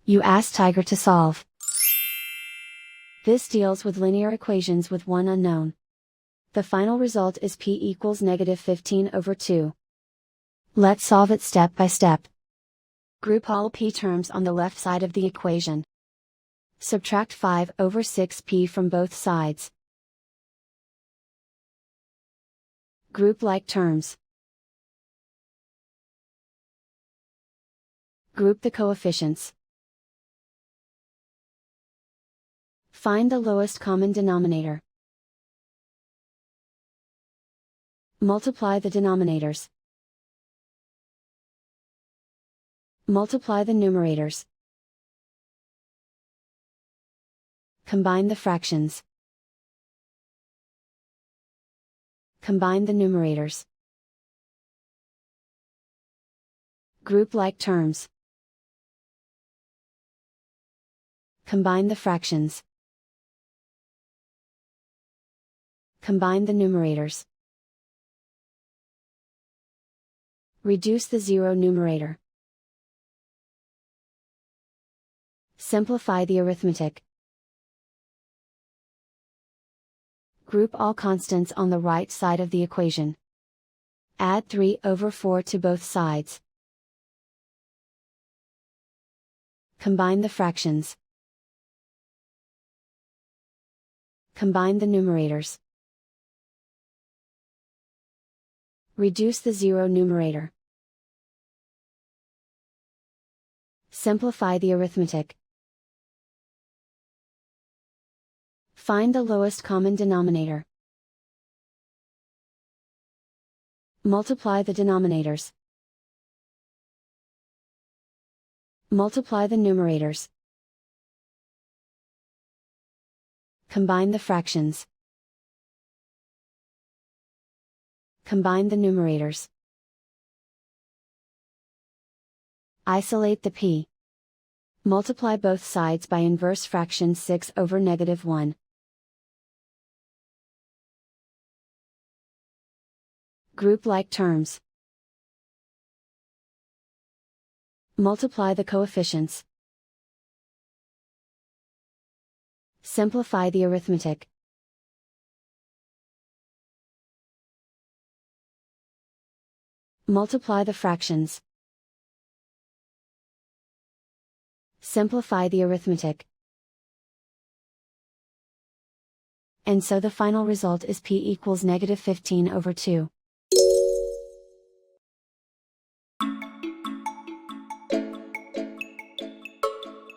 You ask Tiger to solve. This deals with linear equations with one unknown. The final result is p equals -15/2. Let's solve it step by step. Group all p terms on the left side of the equation. Subtract 5/6p from both sides. Group like terms. Group the coefficients. Find the lowest common denominator. Multiply the denominators. Multiply the numerators. Combine the fractions. Combine the numerators. Group like terms. Combine the fractions. Combine the numerators. Reduce the zero numerator. Simplify the arithmetic. Group all constants on the right side of the equation. Add 3/4 to both sides. Combine the fractions. Combine the numerators. Reduce the zero numerator. Simplify the arithmetic. Find the lowest common denominator. Multiply the denominators. Multiply the numerators. Combine the fractions. Combine the numerators. Isolate the p. Multiply both sides by inverse fraction 6/(-1). Group like terms. Multiply the coefficients. Simplify the arithmetic. Multiply the fractions. Simplify the arithmetic. And so the final result is p equals -15/2.